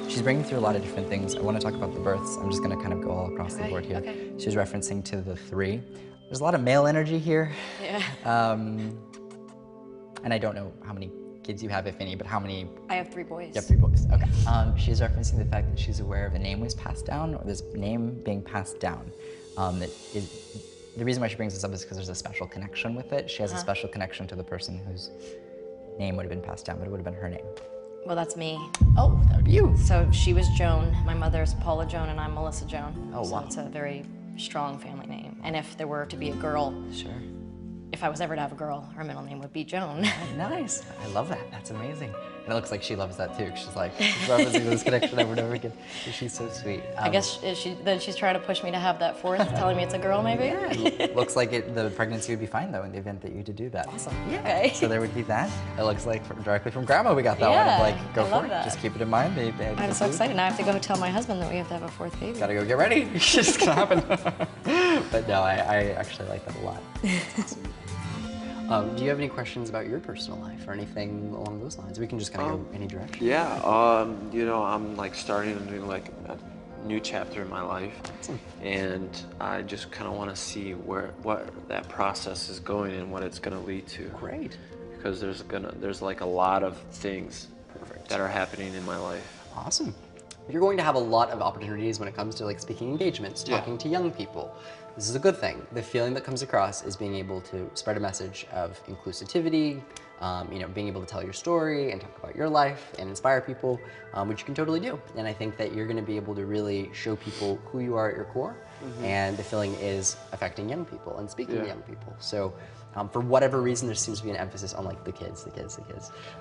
She's bringing through a lot of different things. I want to talk about the births. I'm just going to kind of go all across the board here. Okay. She was referencing to the 3. There's a lot of male energy here. Yeah. And I don't know how many kids you have, if any, but how many? I have 3 boys. You have 3 boys, okay. She's referencing the fact that she's aware of a name was passed down, or this name being passed down. The reason why she brings this up is because there's a special connection with it. She has a special connection to the person whose name would have been passed down, but it would have been her name. Well, that's me. Oh, that would be you. So she was Joan, my mother's Paula Joan, and I'm Melissa Joan. Oh, wow. So it's a very strong family name. And if there were to be a girl, Sure. if I was ever to have a girl, her middle name would be Joan. Nice. I love that. That's amazing. And it looks like she loves that too. She's like, she's referencing this connection over and over again. She's so sweet. I guess she's trying to push me to have that 4th, telling me it's a girl maybe? Yeah. Looks like the pregnancy would be fine though in the event that you did do that. Awesome. Yeah. Okay. So there would be that. It looks like directly from Grandma we got that one of like, go I for love it. that. Just keep it in mind. I'm so excited. Now I have to go tell my husband that we have to have a 4th baby. Gotta go get ready. It's just gonna happen. But no, I actually like that a lot. That's awesome. Do you have any questions about your personal life or anything along those lines? We can just kind of go any direction. Yeah, you know, I'm like starting a new chapter in my life, Awesome. and I just kind of want to see what that process is going and what it's going to lead to. Great. Because there's like a lot of things that are happening in my life. Awesome. You're going to have a lot of opportunities when it comes to like speaking engagements, talking to young people. This is a good thing. The feeling that comes across is being able to spread a message of inclusivity, you know, being able to tell your story and talk about your life and inspire people, which you can totally do. And I think that you're going to be able to really show people who you are at your core, and the feeling is affecting young people and speaking to young people. So for whatever reason, there seems to be an emphasis on like the kids.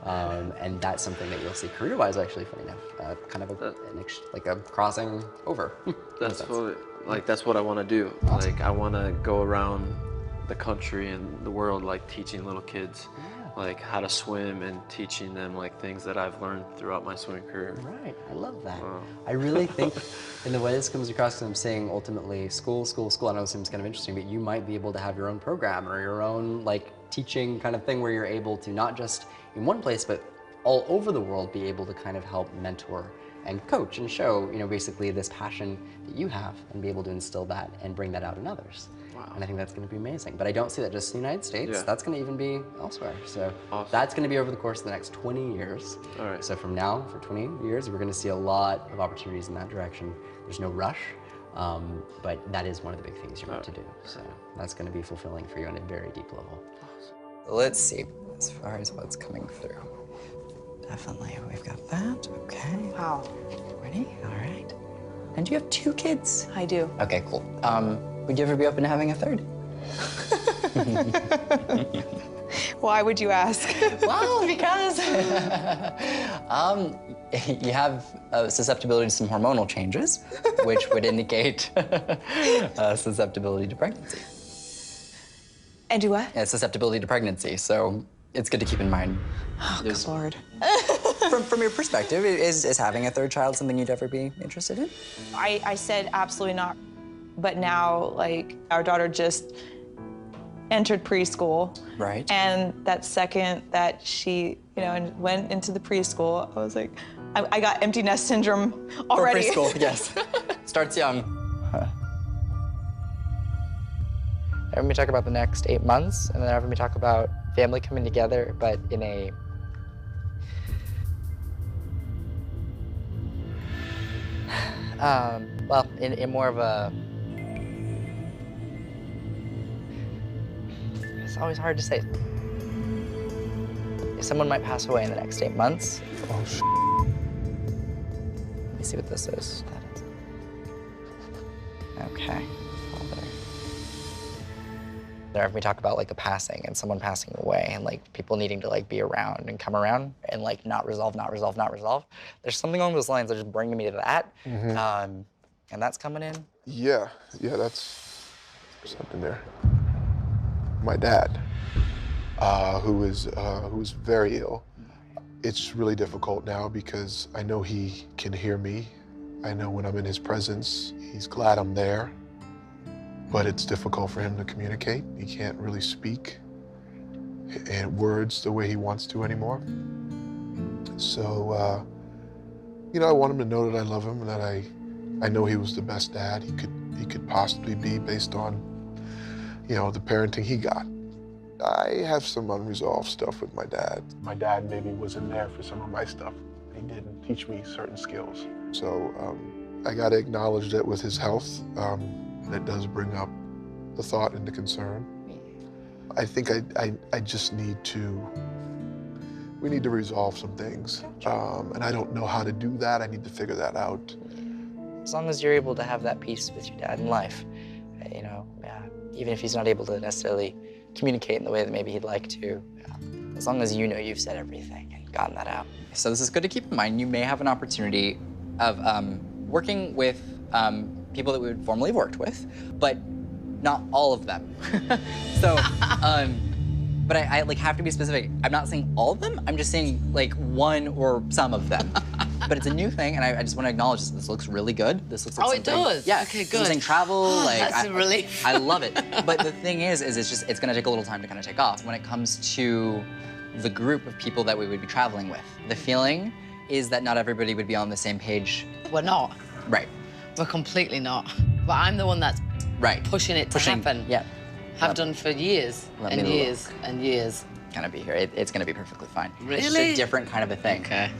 And that's something that you'll see career-wise, actually, funny enough, kind of like a crossing over. That's what I want to do. Awesome. Like I want to go around the country and the world, like teaching little kids like how to swim and teaching them like things that I've learned throughout my swimming career. Right, I love that. I really think in the way this comes across, because I'm saying ultimately school, I know it seems kind of interesting, but you might be able to have your own program or your own like teaching kind of thing where you're able to not just in one place, but all over the world be able to kind of help mentor and coach and show, you know, basically this passion that you have and be able to instill that and bring that out in others. Wow. And I think that's going to be amazing. But I don't see that just in the United States. Yeah. That's going to even be elsewhere. So Awesome. that's going to be over the course of the next 20 years. All right. So from now, for 20 years, we're going to see a lot of opportunities in that direction. There's no rush, but that is one of the big things you want to do. So that's going to be fulfilling for you on a very deep level. Awesome. Let's see, as far as what's coming through. Definitely, we've got that. Okay. Wow. Ready? All right. And you have 2 kids? I do. Okay, cool. Would you ever be open to having a 3rd? Why would you ask? Well, because you have susceptibility to some hormonal changes, which would indicate susceptibility to pregnancy. And do what? Yeah, susceptibility to pregnancy, so it's good to keep in mind. Oh, good Lord. From your perspective, is having a 3rd child something you'd ever be interested in? I said absolutely not. But now, like, our daughter just entered preschool. Right. And that second that she, you know, went into the preschool, I was like, I got empty nest syndrome already. For preschool, yes. Starts young. Having me talk about the next 8 months, and then having me talk about family coming together, but in a well, in more of a, it's always hard to say. Someone might pass away in the next 8 months. Oh, let me see what this is. That is. Okay. They're having me talk about like a passing and someone passing away and like people needing to like be around and come around and like not resolve. There's something along those lines that just bringing me to that. And that's coming in. Yeah, that's something there. My dad, who is very ill. It's really difficult now because I know he can hear me. I know when I'm in his presence, he's glad I'm there. But it's difficult for him to communicate. He can't really speak in words the way he wants to anymore. So You know, I want him to know that I love him and that I know he was the best dad he could possibly be based on, you know, the parenting he got. I have some unresolved stuff with my dad. My dad maybe wasn't there for some of my stuff. He didn't teach me certain skills. So I gotta acknowledge that with his health, that does bring up the thought and the concern. I think I just we need to resolve some things. And I don't know how to do that. I need to figure that out. As long as you're able to have that peace with your dad in life, you know, even if he's not able to necessarily communicate in the way that maybe he'd like to, as long as you know you've said everything and gotten that out. So this is good to keep in mind. You may have an opportunity of working with people that we would formerly have worked with, but not all of them. So, but I like have to be specific. I'm not saying all of them. I'm just saying like one or some of them. But it's a new thing, and I just want to acknowledge this. This looks really good. This looks like it does? Yeah. Okay, good. This is saying travel, like That's a relief. I love it. But the thing is it's gonna take a little time to kind of take off. When it comes to the group of people that we would be traveling with, the feeling is that not everybody would be on the same page. We're not. Right. We're completely not. But I'm the one that's pushing it to happen. Yeah. Have done for years and years and years. Gonna be here. It's gonna be perfectly fine. Really? It's just a different kind of a thing. Okay.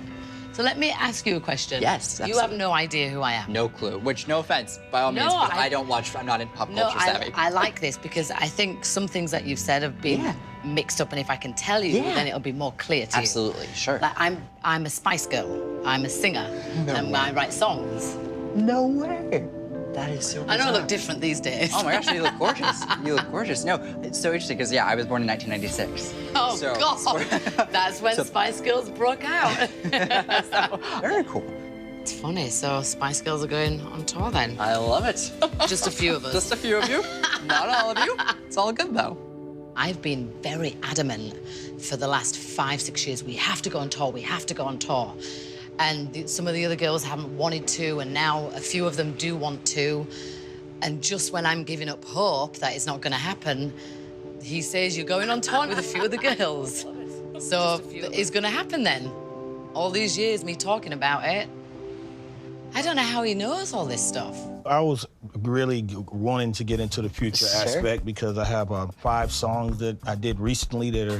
So let me ask you a question. Yes, You have no idea who I am. No clue. Which, no offense, by all means, but I'm not in pop culture savvy. I like this because I think some things that you've said have been mixed up, and if I can tell you, then it'll be more clear to you. Absolutely, sure. Like I'm a Spice Girl. I'm a singer. And I write songs. No way. That is so bizarre. I know I look different these days. Oh my gosh, you look gorgeous. You look gorgeous. No, it's so interesting because, yeah, I was born in 1996. Oh, God. That's when Spice Girls broke out. Very cool. It's funny. So Spice Girls are going on tour then? I love it. Just a few of us. Just a few of you. Not all of you. It's all good, though. I've been very adamant for the last 5-6 years. We have to go on tour. We have to go on tour. And some of the other girls haven't wanted to, and now a few of them do want to. And just when I'm giving up hope that it's not going to happen, he says, you're going on tour with a few of the girls. So it's going to happen then. All these years, me talking about it. I don't know how he knows all this stuff. I was really wanting to get into the future aspect because I have 5 songs that I did recently that are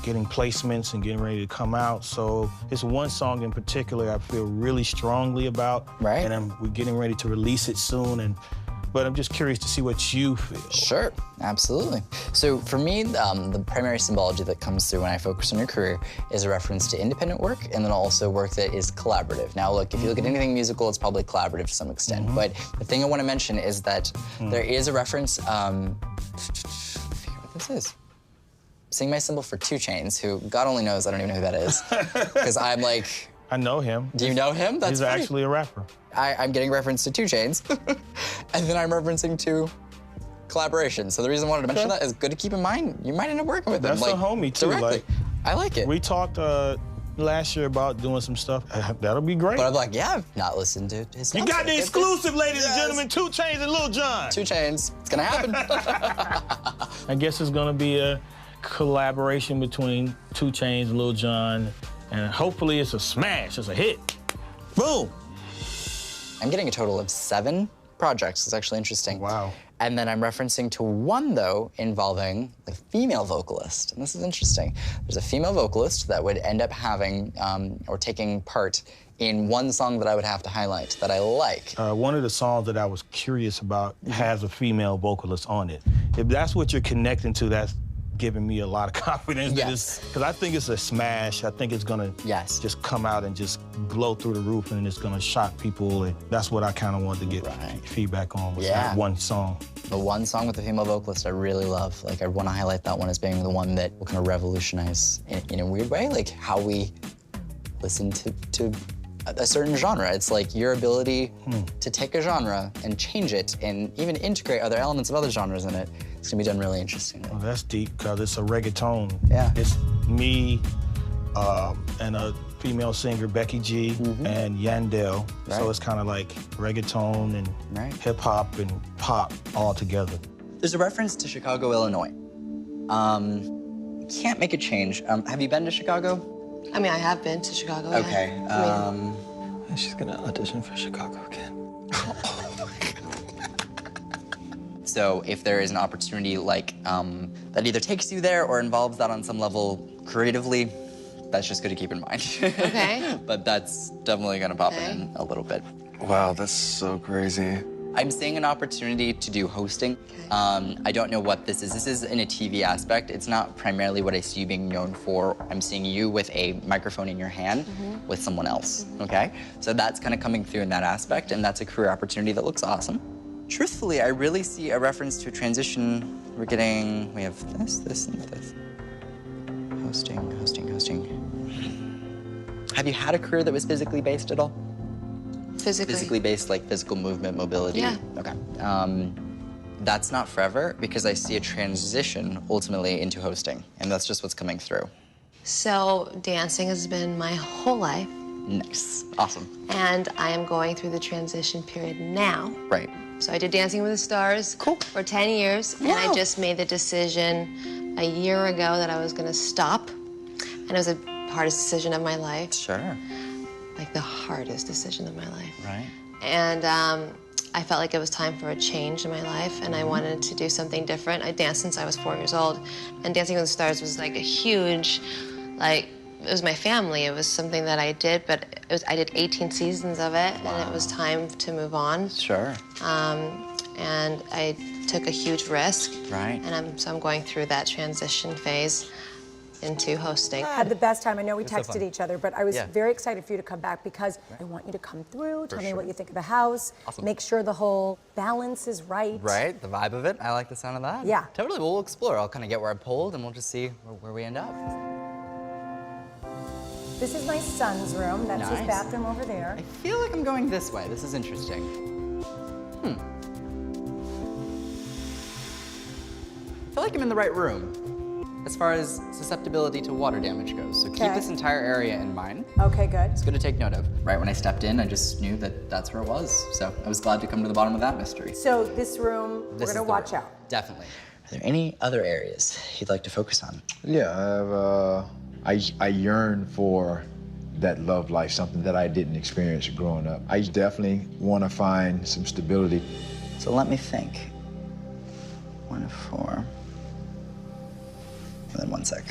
getting placements and getting ready to come out. So it's one song in particular I feel really strongly about. Right. And we're getting ready to release it soon. But I'm just curious to see what you feel. Sure, absolutely. So for me, the primary symbology that comes through when I focus on your career is a reference to independent work and then also work that is collaborative. Now look, if you look at anything musical, it's probably collaborative to some extent. But the thing I want to mention is that there is a reference, I forget what this is. Sing my symbol for 2 Chainz, who God only knows I don't even know who that is. Because I'm like... I know him. Do you know him? That's He's funny. actually a rapper. I'm getting reference to 2 Chainz, and then I'm referencing to collaboration. So the reason I wanted to mention that is good to keep in mind. You might end up working with him. That's a homie, too. Directly. Like, I like it. We talked last year about doing some stuff. That'll be great. But I'm like, yeah, I've not listened to his stuff. You got the exclusive, ladies and gentlemen, 2 Chainz and Lil Jon. 2 Chainz. It's gonna happen. I guess it's gonna be a collaboration between 2 Chainz and Lil Jon, and hopefully it's a smash, it's a hit. Boom. I'm getting a total of 7 projects. It's actually interesting. Wow. And then I'm referencing to one, though, involving a female vocalist. And this is interesting. There's a female vocalist that would end up having or taking part in one song that I would have to highlight that I like. One of the songs that I was curious about has a female vocalist on it. If that's what you're connecting to, that's giving me a lot of confidence. Because I think it's a smash. I think it's gonna just come out and just blow through the roof, and it's gonna shock people. And that's what I kind of wanted to get feedback on, was that one song. The one song with the female vocalist I really love. Like, I want to highlight that one as being the one that will kind of revolutionize, in a weird way, like how we listen to a certain genre. It's like your ability to take a genre and change it and even integrate other elements of other genres in it. It's gonna be done really interestingly. Oh, that's deep, because it's a reggaeton. Yeah. It's me and a female singer, Becky G, and Yandel. So it's kind of like reggaeton and hip hop and pop all together. There's a reference to Chicago, Illinois. Can't make a change. Have you been to Chicago? I mean, I have been to Chicago. Okay. And she's gonna audition for Chicago again. So if there is an opportunity like that either takes you there or involves that on some level creatively, that's just good to keep in mind. Okay. But that's definitely gonna pop in a little bit. Wow, that's so crazy. I'm seeing an opportunity to do hosting. I don't know what this is. This is in a TV aspect. It's not primarily what I see you being known for. I'm seeing you with a microphone in your hand with someone else, okay? So that's kind of coming through in that aspect, and that's a career opportunity that looks awesome. Truthfully, I really see a reference to a transition. We have this, this, and this. Hosting. Have you had a career that was physically based at all? Physically based, like physical movement, mobility? Yeah. Okay. That's not forever because I see a transition ultimately into hosting, and that's just what's coming through. So dancing has been my whole life. Nice. Awesome. And I am going through the transition period now. Right. So I did Dancing with the Stars for 10 years, and I just made the decision a year ago that I was gonna stop. And it was the hardest decision of my life. Sure. Like the hardest decision of my life. Right. And I felt like it was time for a change in my life, and I wanted to do something different. I danced since I was 4 years old, and Dancing with the Stars was like a huge, it was my family. It was something that I did, but I did 18 seasons of it, and it was time to move on. Sure. And I took a huge risk. Right. And I'm going through that transition phase into hosting. Had the best time. I know we so texted fun. each other, but I was Yeah. very excited for you to come back because I want you to come through, tell me sure. what you think of the house, Awesome. make sure the whole balance is right. Right, the vibe of it. I like the sound of that. Yeah. Totally, we'll explore. I'll kind of get where I pulled, and we'll just see where we end up. This is my son's room. That's his Nice. bathroom over there. I feel like I'm going this way. This is interesting. I feel like I'm in the right room as far as susceptibility to water damage goes. So keep Okay. this entire area in mind. Okay, good. It's good to take note of. Right when I stepped in, I just knew that that's where it was. So I was glad to come to the bottom of that mystery. So this room, This we're is gonna the watch room. out. Definitely. Are there any other areas you'd like to focus on? Yeah, I yearn for that love life, something that I didn't experience growing up. I definitely want to find some stability. So let me think. 1 of 4. And then 1 sec.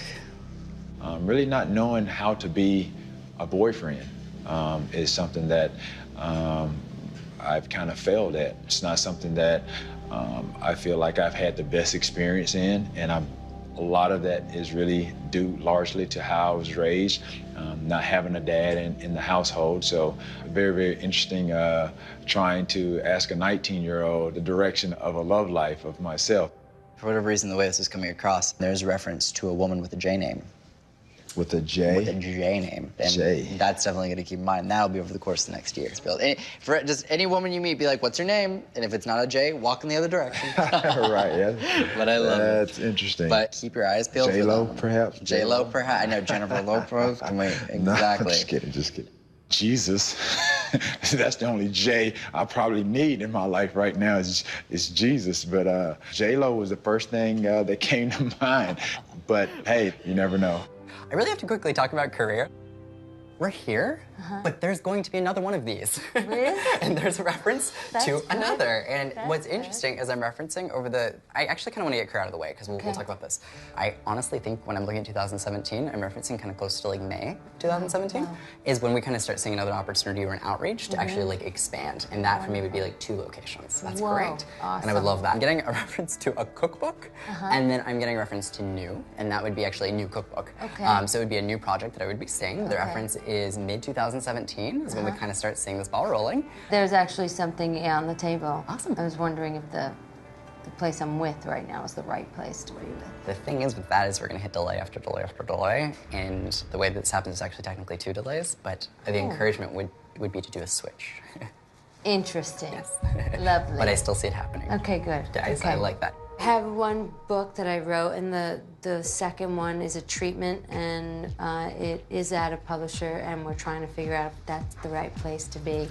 Really not knowing how to be a boyfriend is something that I've kind of failed at. It's not something that I feel like I've had the best experience in, and a lot of that is really due largely to how I was raised, not having a dad in the household. So very, very interesting trying to ask a 19-year-old the direction of a love life of myself. For whatever reason, the way this is coming across, there's a reference to a woman with a J name. With a J? With a J name. And J. That's definitely going to keep in mind. That'll be over the course of the next year. For just any woman you meet, be like, what's your name? And if it's not a J, walk in the other direction. Right, yeah. But I love it. That's interesting. But keep your eyes peeled J-Lo, for them. perhaps? J-Lo, perhaps. I know Jennifer Lopez. Exactly. No, I'm just kidding. Jesus. That's the only J I probably need in my life right now is Jesus. But J-Lo was the first thing that came to mind. But hey, you never know. I really have to quickly talk about career. We're here, but there's going to be another one of these. Really? And there's a reference That's to good. another. And That's what's good. interesting is I'm referencing I actually kind of want to get career out of the way because we'll talk about this. I honestly think when I'm looking at 2017, I'm referencing kind of close to like May 2017, is when we kind of start seeing another opportunity or an outreach to actually like expand. And that for me would be like 2 locations. That's Whoa, great. awesome. And I would love that. I'm getting a reference to a cookbook, and then I'm getting a reference to new, and that would be actually a new cookbook. Okay. So it would be a new project that I would be seeing. The reference is mid-2017 is when we kind of start seeing this ball rolling. There's actually something on the table. Awesome. I was wondering if the place I'm with right now is the right place to be with. The thing is with that is we're going to hit delay after delay after delay, and the way that this happens is actually technically 2 delays, but the encouragement would be to do a switch. Interesting. Yes. Lovely. But I still see it happening. Okay, good. Guys, I like that. I have one book that I wrote, and the second one is a treatment, and it is at a publisher, and we're trying to figure out if that's the right place to be.